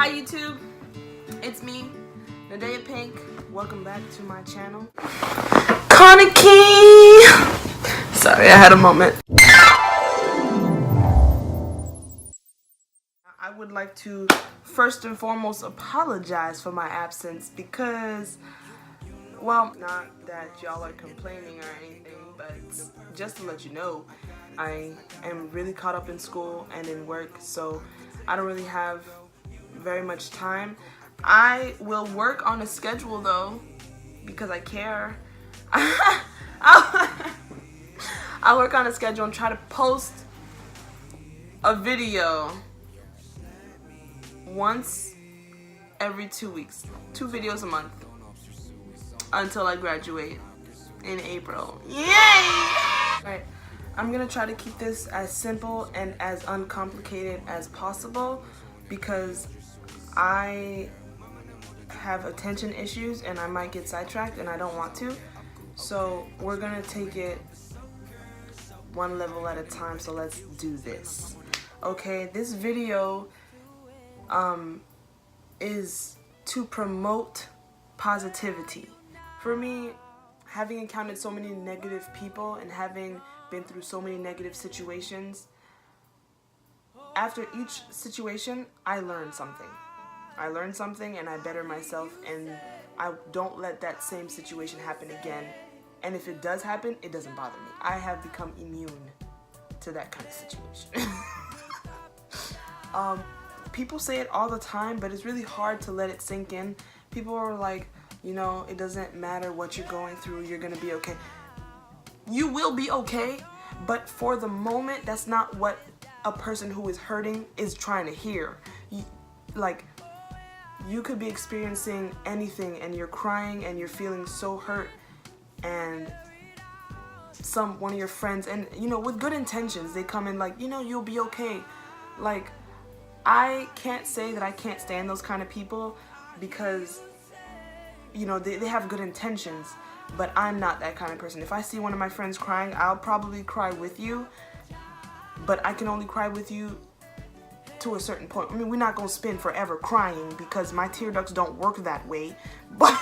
Hi YouTube, it's me, Nadea Pink. Welcome back to my channel. Kaneki! Sorry, I had a moment. I would like to first and foremost apologize for my absence because, well, not that y'all are complaining or anything, but just to let you know, I am really caught up in school and in work, so I don't really have very much time. I will work on a schedule though, because I care. I'll work on a schedule and try to post a video once every 2 weeks. 2 videos a month until I graduate in April. Yay! Alright, I'm gonna try to keep this as simple and as uncomplicated as possible because I have attention issues and I might get sidetracked and I don't want to. So we're gonna take it one level at a time, so let's do this. Okay, this video is to promote positivity. For me, having encountered so many negative people and having been through so many negative situations, after each situation, I learned something. I learned something and I better myself, and I don't let that same situation happen again. And if it does happen, it doesn't bother me. I have become immune to that kind of situation. People say it all the time, but it's really hard to let it sink in. People are like, you know, it doesn't matter what you're going through, you're gonna be okay. You will be okay, but for the moment, that's not what a person who is hurting is trying to hear. You could be experiencing anything and you're crying and you're feeling so hurt, and one of your friends, and you know, with good intentions, they come in like, you know, you'll be okay. Like, I can't say that I can't stand those kind of people because, you know, they have good intentions, but I'm not that kind of person. If I see one of my friends crying, I'll probably cry with you, but I can only cry with you to a certain point. I mean, we're not gonna spend forever crying because my tear ducts don't work that way, but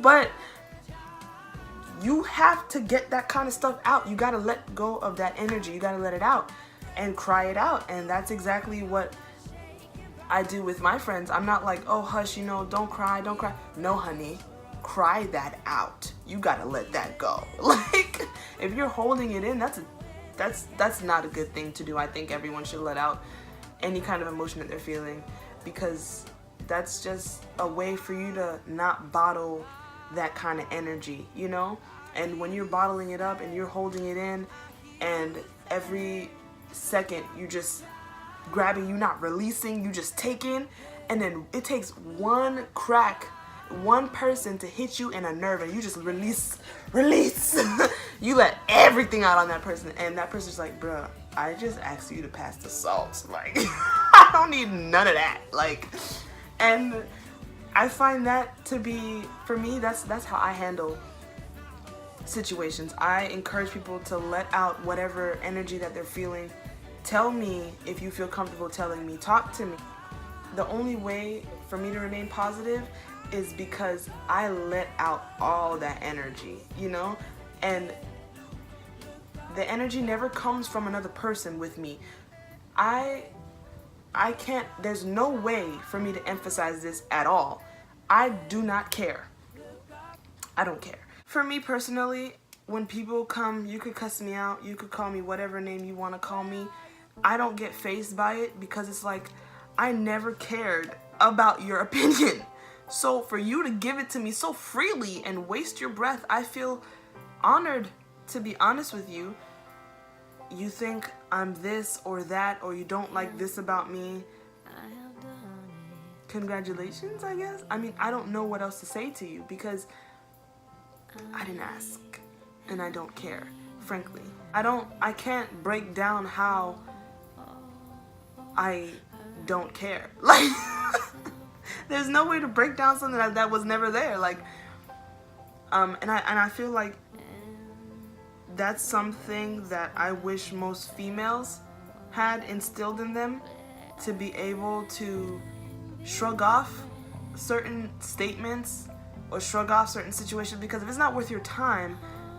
but you have to get that kind of stuff out. You gotta let go of that energy. You gotta let it out and cry it out. And that's exactly what I do with my friends. I'm not like, oh hush, you know, don't cry, don't cry. No honey, cry that out. You gotta let that go. Like, if you're holding it in, that's not a good thing to do. I think everyone should let out any kind of emotion that they're feeling, because that's just a way for you to not bottle that kind of energy, you know? And when you're bottling it up and you're holding it in, and every second you just grabbing, you not releasing, you just taking, and then it takes one crack, one person to hit you in a nerve, and you just release. You let everything out on that person, and that person's like, bruh, I just asked you to pass the salt. Like, I don't need none of that. Like, and I find that to be, for me, that's how I handle situations. I encourage people to let out whatever energy that they're feeling. Tell me if you feel comfortable telling me. Talk to me. The only way for me to remain positive is because I let out all that energy, you know? And the energy never comes from another person with me. I can't, there's no way for me to emphasize this at all. I do not care. I don't care. For me personally, when people come, you could cuss me out, you could call me whatever name you want to call me. I don't get fazed by it because it's like, I never cared about your opinion. So for you to give it to me so freely and waste your breath, I feel honored, to be honest with you. You think I'm this or that, or you don't like this about me. Congratulations, I guess. I mean, I don't know what else to say to you because I didn't ask and I don't care, frankly. I can't break down how I don't care. Like, there's no way to break down something that was never there. Like, and I feel like that's something that I wish most females had instilled in them, to be able to shrug off certain statements or shrug off certain situations, because if it's not worth your time,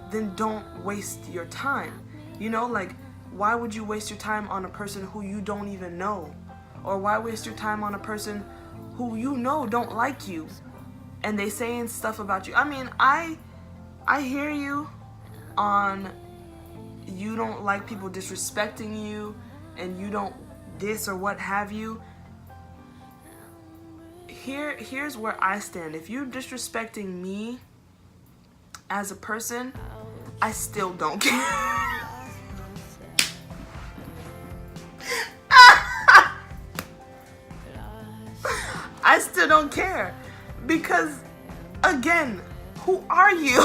then don't waste your time. You know, like, why would you waste your time on a person who you don't even know? Or why waste your time on a person who you know don't like you and they saying stuff about you? I mean, I hear you on you don't like people disrespecting you and you don't this or what have you. Here's where I stand. If you're disrespecting me as a person, I still don't care. I still don't care, because again, who are you?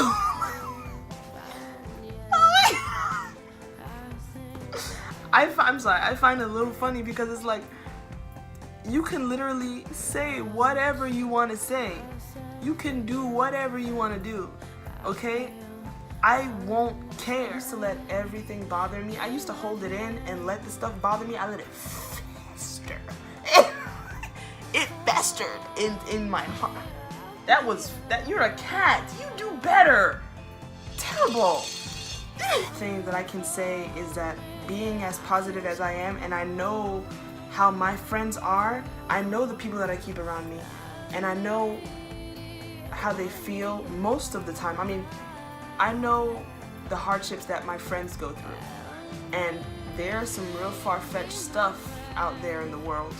I'm sorry, I find it a little funny because it's like, you can literally say whatever you want to say. You can do whatever you want to do, okay? I won't care. I used to let everything bother me. I used to hold it in and let the stuff bother me. I let it fester. It festered in my heart. That you're a cat. You do better. Terrible. Thing that I can say is that being as positive as I am, and I know how my friends are, I know the people that I keep around me, and I know how they feel most of the time. I mean, I know the hardships that my friends go through, and there's some real far-fetched stuff out there in the world.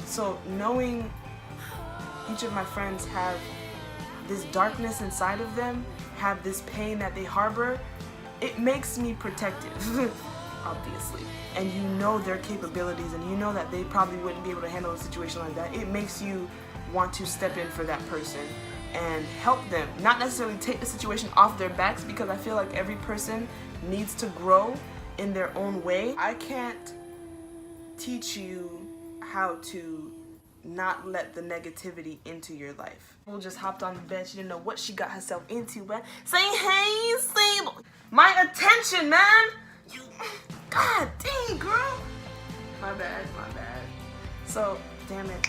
So knowing each of my friends have this darkness inside of them, have this pain that they harbor, it makes me protective, obviously. And you know their capabilities, and you know that they probably wouldn't be able to handle a situation like that. It makes you want to step in for that person and help them. Not necessarily take the situation off their backs, because I feel like every person needs to grow in their own way. I can't teach you how to not let the negativity into your life. People just hopped on the bed. She didn't know what she got herself into, but say, hey, Sable. My attention, man. You, God dang, girl. My bad. So, damn it.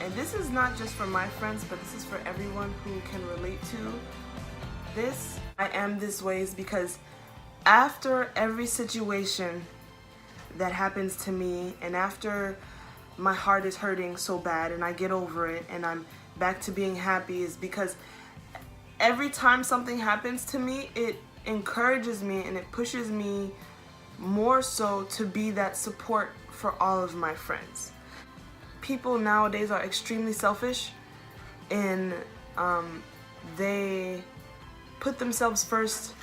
And this is not just for my friends, but this is for everyone who can relate to this. I am this way is because after every situation that happens to me, and after my heart is hurting so bad and I get over it and I'm back to being happy, is because every time something happens to me, it encourages me and it pushes me more so to be that support for all of my friends. People nowadays are extremely selfish, and they put themselves first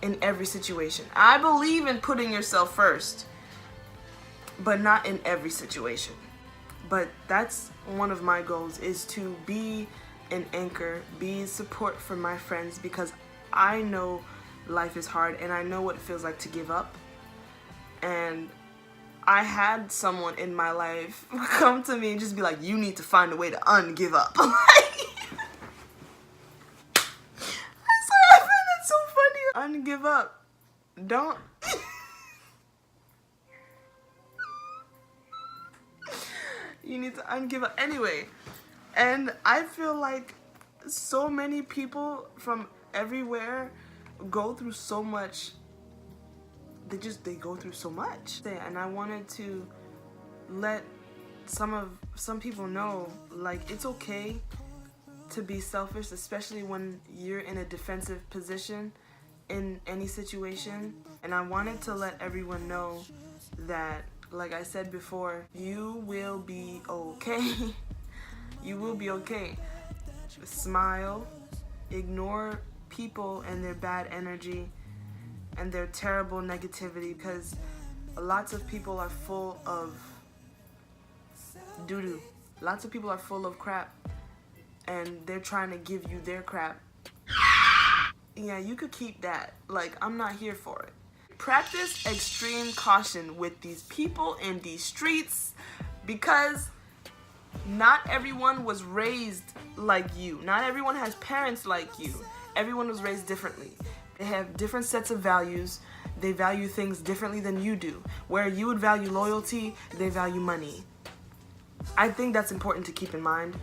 in every situation. I believe in putting yourself first, but not in every situation. But that's one of my goals, is to be an anchor, be support for my friends, because I know life is hard and I know what it feels like to give up. And I had someone in my life come to me and just be like, you need to find a way to un-give up. I find that so funny. Un-give up. Don't. You need to un-give up. Anyway, and I feel like so many people from everywhere go through so much. They go through so much. And I wanted to let some people know, like, it's okay to be selfish, especially when you're in a defensive position in any situation. And I wanted to let everyone know that, like I said before, you will be okay. You will be okay. Smile, ignore people and their bad energy and their terrible negativity, because lots of people are full of doo-doo. Lots of people are full of crap, and they're trying to give you their crap. Yeah, you could keep that. Like, I'm not here for it. Practice extreme caution with these people in these streets, because not everyone was raised like you. Not everyone has parents like you. Everyone was raised differently. They have different sets of values, they value things differently than you do. Where you would value loyalty, they value money. I think that's important to keep in mind.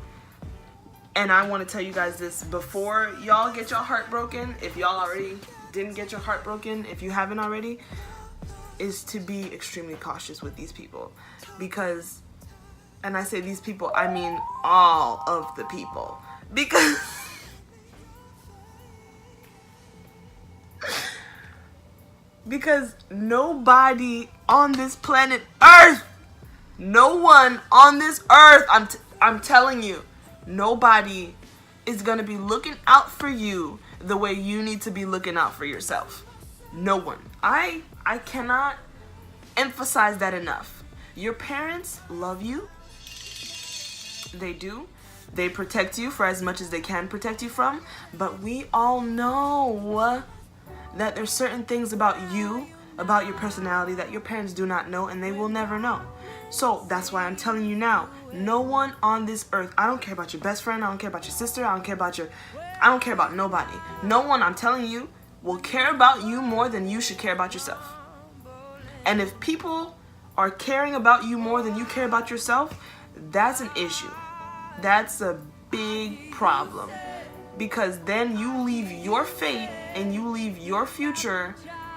And I want to tell you guys this before y'all get your heart broken, if y'all already didn't get your heart broken, if you haven't already, is to be extremely cautious with these people. Because, and I say these people, I mean all of the people. Because nobody on this planet Earth, no one on this earth, I'm telling you, nobody is going to be looking out for you the way you need to be looking out for yourself. No one. I cannot emphasize that enough. Your parents love you. They do. They protect you for as much as they can protect you from. But we all know that there's certain things about you, about your personality, that your parents do not know and they will never know. So that's why I'm telling you now, no one on this earth, I don't care about your best friend, I don't care about your sister, I don't care about nobody. No one, I'm telling you, will care about you more than you should care about yourself. And if people are caring about you more than you care about yourself, that's an issue. That's a big problem. Because then you leave your fate and you leave your future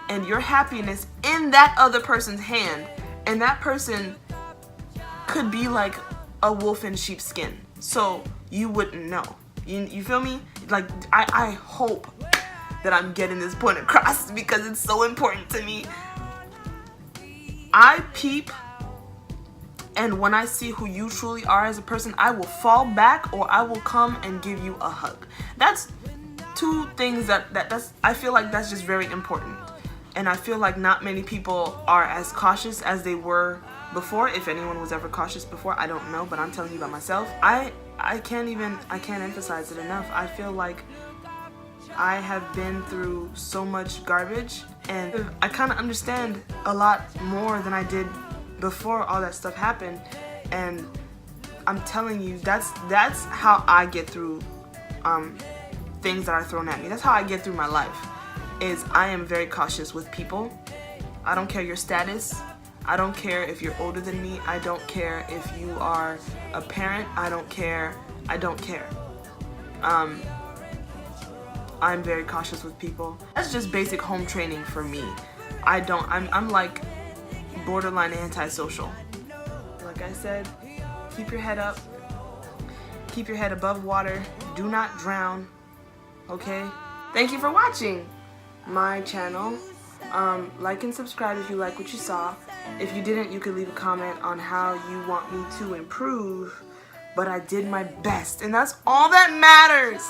and your happiness in that other person's hand. And that person could be like a wolf in sheep's skin. So you wouldn't know. You feel me? Like, I hope that I'm getting this point across because it's so important to me. I peep, and when I see who you truly are as a person, I will fall back or I will come and give you a hug. That's two things that's I feel like that's just very important. And I feel like not many people are as cautious as they were before. If anyone was ever cautious before, I don't know, but I'm telling you about myself. I can't emphasize it enough. I feel like I have been through so much garbage, and I kind of understand a lot more than I did before all that stuff happened. And I'm telling you, that's how I get through things that are thrown at me. That's how I get through my life, is I am very cautious with people. I don't care your status. I don't care if you're older than me. I don't care if you are a parent. I don't care. I'm very cautious with people. That's just basic home training for me. I'm like borderline antisocial. Like I said, keep your head up. Keep your head above water. Do not drown. Okay? Thank you for watching my channel. Like and subscribe if you like what you saw. If you didn't, you could leave a comment on how you want me to improve. But I did my best, and that's all that matters.